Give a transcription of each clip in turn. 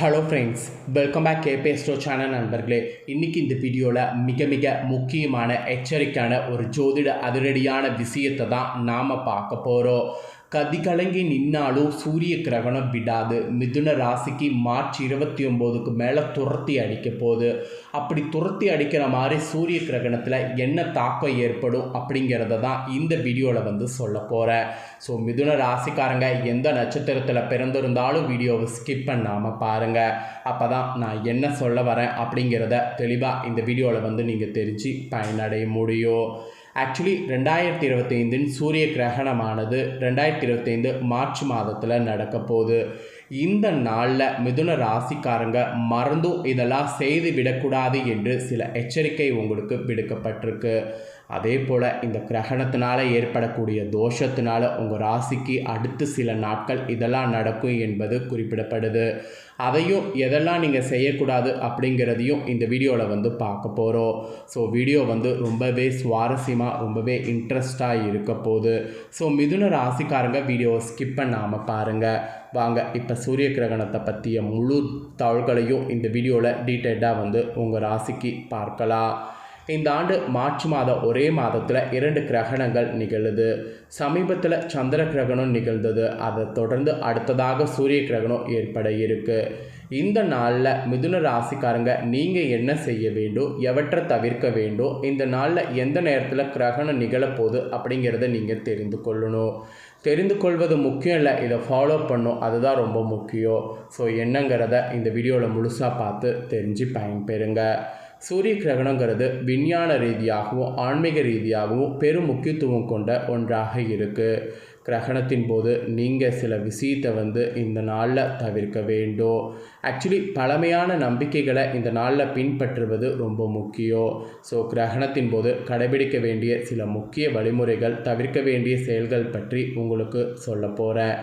Hello friends, welcome back கேபே ஸ்டோ channel நண்பர்களே. இன்றைக்கி இந்த வீடியோவில் மிக முக்கியமான எச்சரிக்கையான ஒரு ஜோதிட அதிரடியான விஷயத்தை தான் நாம் பார்க்க போகிறோம். கதிகலங்கி நின்னாலும் சூரிய கிரகணம் விடாது. மிதுன ராசிக்கு மார்ச் 29க்கு மேலே துரத்தி அடிக்க போகுது. அப்படி துரத்தி அடிக்கிற மாதிரி சூரிய கிரகணத்தில் என்ன தாக்கம் ஏற்படும் அப்படிங்கிறத தான் இந்த வீடியோவில் சொல்ல போகிறேன். ஸோ மிதுன ராசிக்காரங்க எந்த நட்சத்திரத்தில் பிறந்திருந்தாலும் வீடியோவை ஸ்கிப் பண்ணாமல் பாருங்கள். அப்போ தான் நான் என்ன சொல்ல வரேன் அப்படிங்கிறத தெளிவாக இந்த வீடியோவில் நீங்கள் தெரிஞ்சு பயனடைய முடியும். ஆக்சுவலி 2025 சூரிய கிரகணமானது 2025 மார்ச் மாதத்தில் நடக்க போகுது. இந்த நாளில் மிதுன ராசிக்காரங்க மறந்தும் இதெல்லாம் செய்து விடக்கூடாது என்று சில எச்சரிக்கை உங்களுக்கு விடுக்கப்பட்டிருக்கு. அதே போல் இந்த கிரகணத்தினால் ஏற்படக்கூடிய தோஷத்தினால உங்கள் ராசிக்கு அடுத்து சில நாட்கள் இதெல்லாம் நடக்கும் என்பது குறிப்பிடப்படுது. அதையும் எதெல்லாம் நீங்கள் செய்யக்கூடாது அப்படிங்கிறதையும் இந்த வீடியோவில் பார்க்க போகிறோம். ஸோ வீடியோ ரொம்பவே சுவாரஸ்யமாக ரொம்பவே இன்ட்ரெஸ்டாக இருக்க போகுது. ஸோ மிதுன ராசிக்காரங்க வீடியோவை ஸ்கிப் பண்ணாமல் பாருங்கள். வாங்க இப்போ சூரிய கிரகணத்தை பற்றிய முழு தகவல்களையும் இந்த வீடியோவில் டீட்டெயில்டாக உங்கள் ராசிக்கு பார்க்கலாம். இந்த ஆண்டு மார்ச் மாதம் ஒரே மாதத்தில் 2 கிரகணங்கள் நிகழுது. சமீபத்தில் சந்திர கிரகணம் நிகழ்ந்தது. அதை தொடர்ந்து அடுத்ததாக சூரிய கிரகணம் ஏற்பட இருக்குது. இந்த நாளில் மிதுன ராசிக்காரங்க நீங்கள் என்ன செய்ய வேண்டும், எவற்றை தவிர்க்க வேண்டும், இந்த நாளில் எந்த நேரத்தில் கிரகணம் நிகழப்போகுது அப்படிங்கிறத நீங்கள் தெரிந்து கொள்ளணும். தெரிந்து கொள்வது முக்கியம் இல்லை, இதை ஃபாலோ பண்ணும், அதுதான் ரொம்ப முக்கியம். ஸோ என்னங்கிறத இந்த வீடியோவில் முழுசாக பார்த்து தெரிஞ்சு பயன்பெறுங்க. சூரிய கிரகணங்கிறது விஞ்ஞான ரீதியாகவும் ஆன்மீக ரீதியாகவும் பெரும் முக்கியத்துவம் கொண்ட ஒன்றாக இருக்குது. கிரகணத்தின் போது நீங்கள் சில விஷயத்தை இந்த நாளில் தவிர்க்க வேண்டும். ஆக்சுவலி பழமையான நம்பிக்கைகளை இந்த நாளில் பின்பற்றுவது ரொம்ப முக்கியம். ஸோ கிரகணத்தின் போது கடைபிடிக்க வேண்டிய சில முக்கிய வழிமுறைகள், தவிர்க்க வேண்டிய செயல்கள் பற்றி உங்களுக்கு சொல்ல போகிறேன்.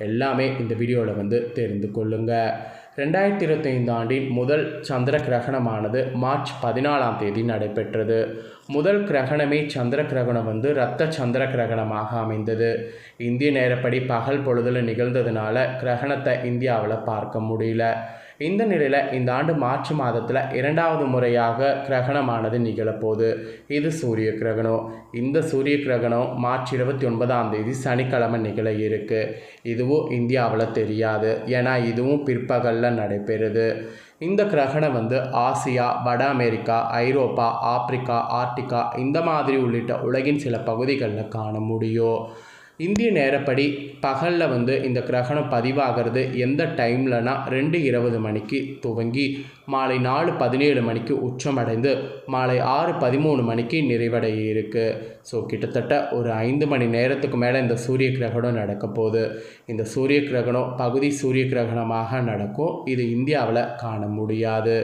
எல்லாமே இந்த வீடியோவில் தெரிந்து கொள்ளுங்கள். 2025 ஆண்டின் முதல் சந்திர கிரகணமானது மார்ச் 14ஆம் தேதி நடைபெற்றது. முதல் கிரகணமே சந்திர கிரகணம் இரத்த சந்திர கிரகணமாக அமைந்தது. இந்திய நேரப்படி பகல் பொழுதில் நிகழ்ந்ததுனால கிரகணத்தை இந்தியாவில் பார்க்க முடியல. இந்த நிலையில் இந்த ஆண்டு மார்ச் மாதத்தில் 2வது முறையாக கிரகணமானது நிகழப்போகுது. இது சூரிய கிரகணம். இந்த சூரிய கிரகணம் மார்ச் 29ஆம் தேதி சனிக்கிழமை நிகழ இருக்குது. இதுவும் இந்தியாவில் தெரியாது, ஏன்னா இதுவும் பிற்பகலில் நடைபெறுது. இந்த கிரகணம் ஆசியா, வட அமெரிக்கா, ஐரோப்பா, ஆப்பிரிக்கா, ஆர்டிகா இந்த மாதிரி உள்ளிட்ட உலகின் சில பகுதிகளில் காண முடியும். இந்திய நேரப்படி பகலில் இந்த கிரகணம் பதிவாகிறது எந்த டைம்லனா 2:20 மணிக்கு துவங்கி மாலை 4:17 மணிக்கு உச்சமடைந்து மாலை 6:13 மணிக்கு நிறைவடைய இருக்குது. ஸோ கிட்டத்தட்ட ஒரு 5 மணி நேரத்துக்கு மேலே இந்த சூரிய கிரகணம் நடக்க போகுது. இந்த சூரிய கிரகணம் பகுதி சூரிய கிரகணமாக நடக்கும். இது இந்தியாவில் காண முடியாது.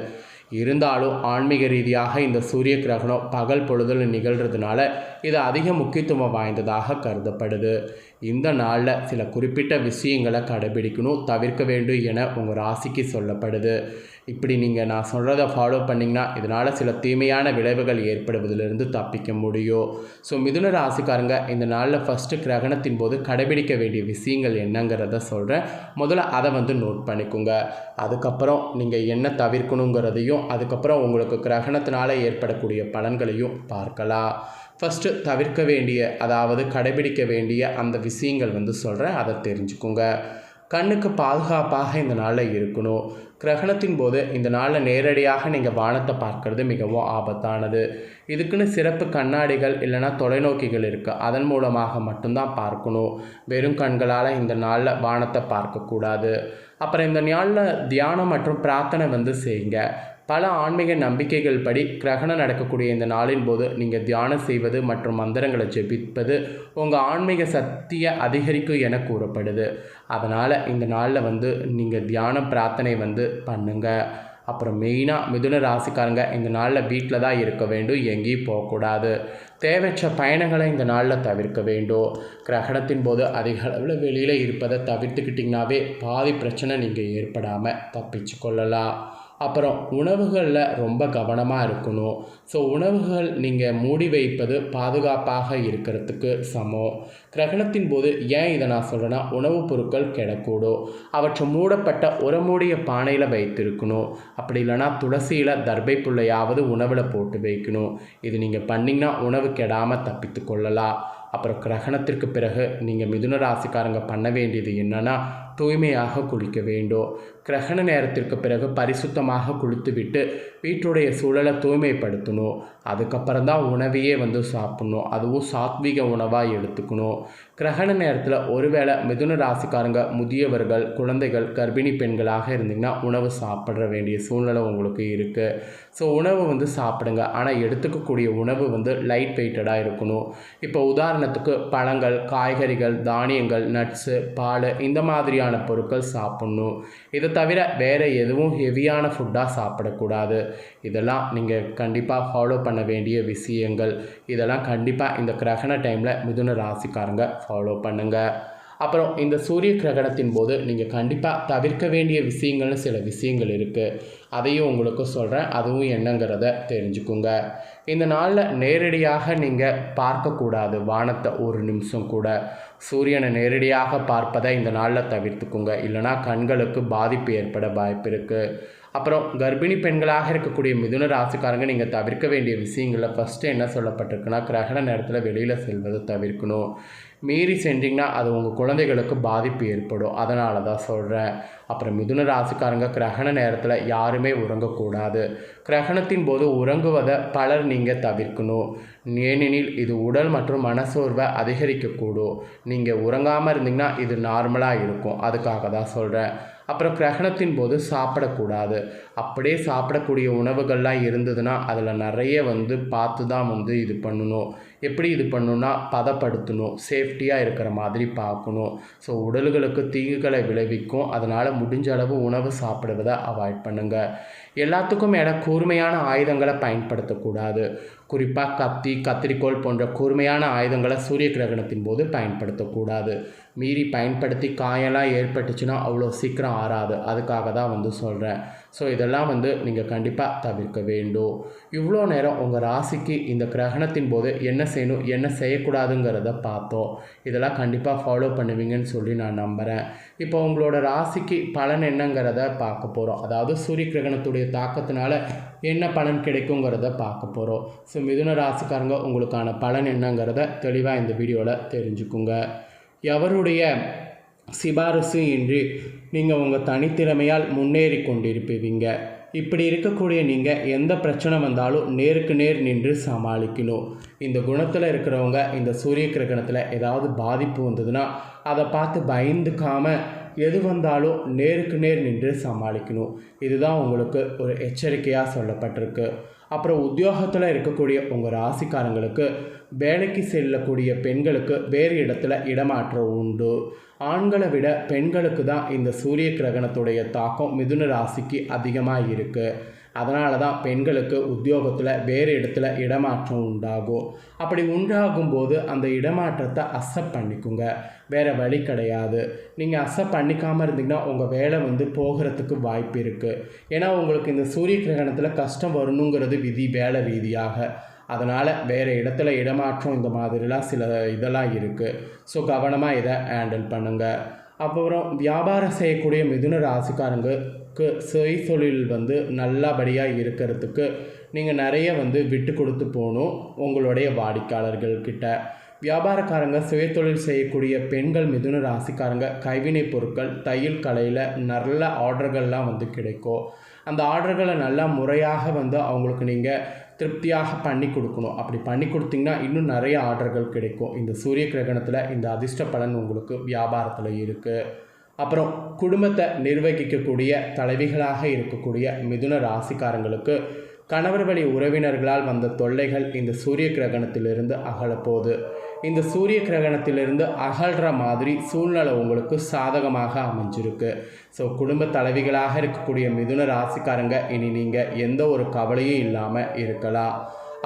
இருந்தாலும் ஆன்மீக ரீதியாக இந்த சூரிய கிரகணம் பகல் பொழுதில் நிகழ்கிறதுனால இது அதிக முக்கியத்துவம் வாய்ந்ததாக கருதப்படுது. இந்த நாளில் சில குறிப்பிட்ட விஷயங்களை கடைபிடிக்கணும், தவிர்க்க வேண்டும் என உங்கள் ராசிக்கு சொல்லப்படுது. இப்படி நான் சொல்கிறத ஃபாலோ பண்ணிங்கன்னா இதனால் சில தீமையான விளைவுகள் ஏற்படுவதிலிருந்து தப்பிக்க முடியும். ஸோ மிதுன ராசிக்காரங்க இந்த நாளில் ஃபஸ்ட்டு கிரகணத்தின் போது கடைபிடிக்க வேண்டிய விஷயங்கள் என்னங்கிறத சொல்கிறேன். முதல்ல அதை நோட் பண்ணிக்கோங்க. அதுக்கப்புறம் நீங்கள் என்ன தவிர்க்கணுங்கிறதையும், அதுக்கப்புறம் உங்களுக்கு கிரகணத்தினால் ஏற்படக்கூடிய பலன்களையும் பார்க்கலாம். ஃபஸ்ட்டு தவிர்க்க வேண்டிய, அதாவது கடைபிடிக்க வேண்டிய அந்த விஷயங்கள் சொல்கிறேன், அதை தெரிஞ்சுக்கோங்க. கண்ணுக்கு பாதுகாப்பாக இந்த நாளில் இருக்கணும். கிரகணத்தின் போது இந்த நாளில் நேரடியாக நீங்கள் வானத்தை பார்க்கறது மிகவும் ஆபத்தானது. இதுக்குன்னு சிறப்பு கண்ணாடிகள் இல்லைனா தொலைநோக்கிகள் இருக்குது, அதன் மூலமாக மட்டும்தான் பார்க்கணும். வெறும் கண்களால் இந்த நாளில் வானத்தை பார்க்கக்கூடாது. அப்புறம் இந்த நாளில் தியானம் மற்றும் பிரார்த்தனை செய்யுங்க. பல ஆன்மீக நம்பிக்கைகள் படி கிரகணம் நடக்கக்கூடிய இந்த நாளின் போது நீங்கள் தியானம் செய்வது மற்றும் மந்திரங்களை ஜெபிப்பது உங்கள் ஆன்மீக சக்தியை அதிகரிக்கும் என கூறப்படுது. அதனால் இந்த நாளில் நீங்கள் தியானம் பிரார்த்தனை பண்ணுங்கள். அப்புறம் மெயினாக மிதுன ராசிக்காரங்க இந்த நாளில் வீட்டில் தான் இருக்க வேண்டும், எங்கேயும் போகக்கூடாது. தேவையற்ற பயணங்களை இந்த நாளில் தவிர்க்க வேண்டும். கிரகணத்தின் போது அதிக அளவில் வெளியில் இருப்பதை தவிர்த்துக்கிட்டிங்கனாவே பாதி பிரச்சனை நீங்கள் ஏற்படாமல் தப்பிச்சு கொள்ளலாம். அப்புறம் உணவுகளில் ரொம்ப கவனமாக இருக்கணும். ஸோ உணவுகள் நீங்கள் மூடி வைப்பது பாதுகாப்பாக இருக்கிறதுக்கு சமம். கிரகணத்தின் போது ஏன் இதை நான் சொல்கிறேன்னா, உணவுப் பொருட்கள் கெடக்கூடும். அவற்றை மூடப்பட்ட ஒரு மூடிய பானையில் வைத்திருக்கணும். அப்படி இல்லைனா துளசியில் தர்பை புல்லையாவது உணவில் போட்டு வைக்கணும். இது நீங்கள் பண்ணிங்கன்னா உணவு கெடாமல் தப்பித்து கொள்ளலாம். அப்புறம் கிரகணத்திற்கு பிறகு நீங்கள் மிதுன ராசிக்காரங்க பண்ண வேண்டியது என்னென்னா, தூய்மையாக குளிக்க வேண்டும். கிரகண நேரத்திற்கு பிறகு பரிசுத்தமாக குளித்துவிட்டு வீட்டுடைய சூழலை தூய்மைப்படுத்தணும். அதுக்கப்புறம் தான் உணவையே சாப்பிடணும். அதுவும் சாத்வீக உணவாக எடுத்துக்கணும். கிரகண நேரத்தில் ஒருவேளை மிதுன ராசிக்காரங்க முதியவர்கள், குழந்தைகள், கர்ப்பிணி பெண்களாக இருந்தீங்கன்னா உணவு சாப்பிட வேண்டிய சூழ்நிலை உங்களுக்கு இருக்குது. ஸோ உணவு சாப்பிடுங்க. ஆனால் எடுத்துக்கக்கூடிய உணவு லைட் வெயிட்டடாக இருக்கணும். இப்போ உதாரணத்துக்கு பழங்கள், காய்கறிகள், தானியங்கள், நட்ஸு, பால் இந்த மாதிரியான பொருட்கள் சாப்பிட்ணும். இதை தவிர வேறு எதுவும் ஹெவியான ஃபுட்டாக சாப்பிடக்கூடாது. இதெல்லாம் நீங்கள் கண்டிப்பாக ஃபாலோ பண்ண வேண்டிய விஷயங்கள். இதெல்லாம் கண்டிப்பாக இந்த கிரகண டைமில் மிதுன ராசிக்காரங்க ஃபாலோ பண்ணுங்கள். அப்புறம் இந்த சூரிய கிரகணத்தின் போது நீங்கள் கண்டிப்பாக தவிர்க்க வேண்டிய விஷயங்கள்னு சில விஷயங்கள் இருக்குது. அதையும் உங்களுக்கு சொல்கிறேன். அதுவும் என்னங்கிறத தெரிஞ்சுக்குங்க. இந்த நாளில் நேரடியாக நீங்கள் பார்க்கக்கூடாது வானத்தை ஒரு நிமிஷம் கூட. சூரியனை நேரடியாக பார்ப்பதை இந்த நாளில் தவிர்த்துக்குங்க. இல்லைனா கண்களுக்கு பாதிப்பு ஏற்பட வாய்ப்பு இருக்குது. அப்புறம் கர்ப்பிணி பெண்களாக இருக்கக்கூடிய மிதுன ராசிக்காரங்க நீங்கள் தவிர்க்க வேண்டிய விஷயங்களில் ஃபஸ்ட்டு என்ன சொல்லப்பட்டிருக்குன்னா, கிரகண நேரத்தில் வெளியில் செல்வதை தவிர்க்கணும். மீறி சென்றிங்கன்னா அது உங்கள் குழந்தைகளுக்கு பாதிப்பு ஏற்படும். அதனால தான் சொல்கிறேன். அப்புறம் மிதுன ராசிக்காரங்க கிரகண நேரத்தில் யாருமே உறங்கக்கூடாது. கிரகணத்தின் போது உறங்குவதை பலர் நீங்கள் தவிர்க்கணும். ஏனெனில் இது உடல் மற்றும் மனசோர்வை அதிகரிக்கக்கூடும். நீங்கள் உறங்காமல் இருந்தீங்கன்னா இது நார்மலாக இருக்கும். அதுக்காக தான் சொல்கிறேன். அப்புறம் கிரகணத்தின் போது சாப்பிடக்கூடாது. அப்படியே சாப்பிடக்கூடிய உணவுகள்லாம் இருந்ததுன்னா அதில் நிறைய பார்த்து தான் இது பண்ணணும். எப்படி இது பண்ணணுன்னா, பதப்படுத்தணும். சேஃப்டியாக இருக்கிற மாதிரி பார்க்கணும். ஸோ உடல்களுக்கு தீங்குகளை விளைவிக்கும். அதனால் முடிஞ்ச அளவு உணவு சாப்பிடுவதை அவாய்ட் பண்ணுங்கள். எல்லாத்துக்கும் மேலே கூர்மையான ஆயுதங்களை பயன்படுத்தக்கூடாது. குறிப்பாக கத்தி, கத்திரிக்கோல் போன்ற கூர்மையான ஆயுதங்களை சூரிய கிரகணத்தின் போது பயன்படுத்தக்கூடாது. மீறி பயன்படுத்தி காயெல்லாம் ஏற்பட்டுச்சுன்னா அவ்வளோ சீக்கிரம் ஆறாது. அதுக்காக தான் சொல்கிறேன். ஸோ இதெல்லாம் நீங்கள் கண்டிப்பாக தவிர்க்க வேண்டும். இவ்வளோ நேரம் உங்கள் ராசிக்கு இந்த கிரகணத்தின் போது என்ன செய்யணும், என்ன செய்யக்கூடாதுங்கிறத பார்த்தோம். இதெல்லாம் கண்டிப்பாக ஃபாலோ பண்ணுவீங்கன்னு சொல்லி நான் நம்புகிறேன். இப்போ உங்களோட ராசிக்கு பலன் என்னங்கிறத பார்க்க போகிறோம். அதாவது சூரிய கிரகணத்துடைய தாக்கத்தினால என்ன பலன் கிடைக்குங்கிறத பார்க்க போகிறோம். ஸோ மிதுன ராசிக்காரங்க உங்களுக்கான பலன் என்னங்கிறத தெளிவாக இந்த வீடியோவில் தெரிஞ்சுக்குங்க. எவருடைய சிபாரிசு இன்றி நீங்கள் உங்கள் தனித்திறமையால் முன்னேறி கொண்டிருப்பீங்க. இப்படி இருக்கக்கூடிய நீங்கள் எந்த பிரச்சனை வந்தாலும் நேருக்கு நேர் நின்று சமாளிக்கணும். இந்த குணத்தில் இருக்கிறவங்க இந்த சூரிய கிரகணத்தில் ஏதாவது பாதிப்பு வந்ததுன்னா அதை பார்த்து பயந்துக்காமல் எது வந்தாலும் நேருக்கு நேர் நின்று சமாளிக்கணும். இதுதான் உங்களுக்கு ஒரு எச்சரிக்கையாக சொல்லப்பட்டிருக்கு. அப்புறம் உத்தியோகத்தில் இருக்கக்கூடிய உங்கள் ராசிக்காரங்களுக்கு வேலைக்கு செல்லக்கூடிய பெண்களுக்கு வேறு இடத்துல இடமாற்றம் உண்டு. ஆண்களை விட பெண்களுக்கு தான் இந்த சூரிய கிரகணத்துடைய தாக்கம் மிதுன ராசிக்கு அதிகமாக இருக்குது. அதனால தான் பெண்களுக்கு உத்தியோகத்தில் வேறு இடத்துல இடமாற்றம் உண்டாகும். அப்படி உண்டாகும்போது அந்த இடமாற்றத்தை அக்செப்ட் பண்ணிக்குங்க. வேறு வழி கிடையாது. நீங்கள் அக்செப்ட் பண்ணிக்காமல் இருந்தீங்கன்னா உங்கள் வேலை போகிறதுக்கு வாய்ப்பு இருக்குது. ஏன்னா உங்களுக்கு இந்த சூரிய கிரகணத்தில் கஷ்டம் வரணுங்கிறது விதி வேலை ரீதியாக. அதனால் வேறு இடத்துல இடமாற்றம் இந்த மாதிரிலாம் சில இதெல்லாம் இருக்குது. ஸோ கவனமாக இதை ஹேண்டில் பண்ணுங்கள். அப்புறம் வியாபாரம் செய்யக்கூடிய மிதுன ராசிக்காரங்களுக்கு சுய தொழில் நல்லபடியாக இருக்கிறதுக்கு நீங்கள் நிறைய விட்டு கொடுத்து போகணும் உங்களுடைய வாடிக்கையாளர்கள்கிட்ட. வியாபாரக்காரங்க சுயதொழில் செய்யக்கூடிய பெண்கள் மிதுன ராசிக்காரங்க கைவினை பொருட்கள், தையல் கலையில் நல்ல ஆர்டர்கள்லாம் கிடைக்கும். அந்த ஆர்டர்களை நல்லா முறையாக அவங்களுக்கு நீங்கள் திருப்தியாக பண்ணி கொடுக்கணும். அப்படி பண்ணி கொடுத்தீங்கன்னா இன்னும் நிறைய ஆர்டர்கள் கிடைக்கும். இந்த சூரிய கிரகணத்தில் இந்த அதிர்ஷ்ட பலன் உங்களுக்கு வியாபாரத்தில் இருக்குது. அப்புறம் குடும்பத்தை நிர்வகிக்கக்கூடிய தலைவிகளாக இருக்கக்கூடிய மிதுன ராசிக்காரங்களுக்கு கணவர் வழி உறவினர்களால் வந்த தொல்லைகள் இந்த சூரிய கிரகணத்திலிருந்து அகலப்போகுது. இந்த சூரிய கிரகணத்திலிருந்து அகல்ற மாதிரி சூழ்நிலை உங்களுக்கு சாதகமாக அமைஞ்சிருக்கு. ஸோ குடும்ப தலைவிகளாக இருக்கக்கூடிய மிதுன ராசிக்காரங்க இனி நீங்கள் எந்த ஒரு கவலையும் இல்லாமல் இருக்கலாம்.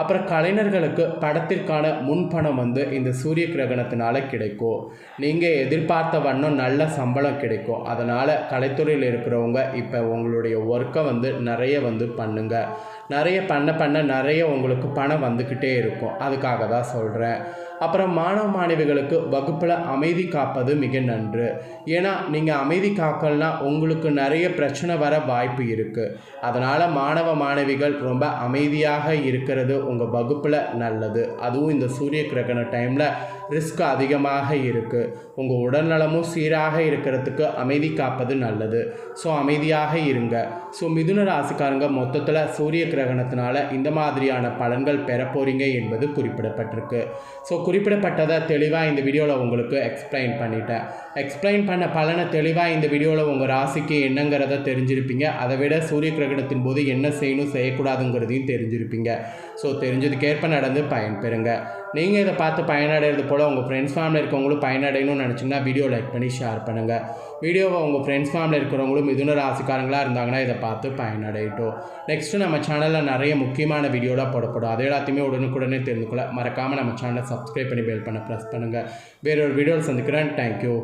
அப்புறம் கலைஞர்களுக்கு படத்திற்கான முன்பணம் வந்து இந்த சூரிய கிரகணத்தினால கிடைக்கும். நீங்கள் எதிர்பார்த்த வண்ணம் நல்ல சம்பளம் கிடைக்கும். அதனால் கலைத்துறையில் இருக்கிறவங்க இப்போ உங்களுடைய ஒர்க்கை வந்து நிறைய வந்து பண்ணுங்கள். நிறைய பண்ண நிறைய உங்களுக்கு பணம் வந்துக்கிட்டே இருக்கும். அதுக்காக தான் சொல்கிறேன். அப்புறம் மாணவ மாணவிகளுக்கு வகுப்பில் அமைதி காப்பது மிக நன்று. ஏன்னா நீங்கள் அமைதி காக்கலனா உங்களுக்கு நிறைய பிரச்சனை வர வாய்ப்பு இருக்குது. அதனால் மாணவ மாணவிகள் ரொம்ப அமைதியாக இருக்கிறது உங்கள் வகுப்பில் நல்லது. அதுவும் இந்த சூரிய கிரகண டைமில் ரிஸ்க் அதிகமாக இருக்குது. உங்கள் உடல்நலமும் சீராக இருக்கிறதுக்கு அமைதி காப்பது நல்லது. ஸோ அமைதியாக இருங்க. ஸோ மிதுன ராசிக்காரங்க மொத்தத்தில் சூரிய கிரகணத்தினால இந்த மாதிரியான பலன்கள் பெற போகிறீங்க என்பது குறிப்பிடப்பட்டிருக்கு. ஸோ குறிப்பிடப்பட்டதை தெளிவாக இந்த வீடியோவில் உங்களுக்கு எக்ஸ்பிளைன் பண்ணிட்டேன். எக்ஸ்பிளைன் பண்ண பலனை தெளிவாக இந்த வீடியோவில் உங்கள் ராசிக்கு என்னங்கிறத தெரிஞ்சிருப்பீங்க. அதை விட சூரிய கிரகணத்தின் போது என்ன செய்யணும் செய்யக்கூடாதுங்கிறதையும் தெரிஞ்சிருப்பீங்க. ஸோ தெரிஞ்சதுக்கேற்ப நடந்து பயன்பெறுங்க. நீங்கள் இதை பார்த்து பயனடைகிறது போல் உங்கள் ஃப்ரெண்ட்ஸ் ஃபேமிலியில் இருக்கவங்களும் பயனடையணும்னு நினச்சிங்கன்னா வீடியோ லைக் பண்ணி ஷேர் பண்ணுங்கள். வீடியோவை உங்கள் ஃப்ரெண்ட்ஸ் ஃபேமிலியில் இருக்கிறவங்களும் மிதுன ராசிக்காரங்களாக இருந்தாங்கன்னா இதை பார்த்து பயனடையட்டும். நெக்ஸ்ட்டு நம்ம சேனலில் நிறைய முக்கியமான வீடியோலாம் போடப்படும். அது எல்லாத்தையுமே உடனுக்குடனே தெரிந்து கொள்ள மறக்காமல் நம்ம சேனலை சப்ஸ்கிரைப் பண்ணி பெல் பண்ண ப்ரெஸ் பண்ணுங்கள். வேறொரு வீடியோவில் சந்திக்கிறேன். தேங்க்யூ.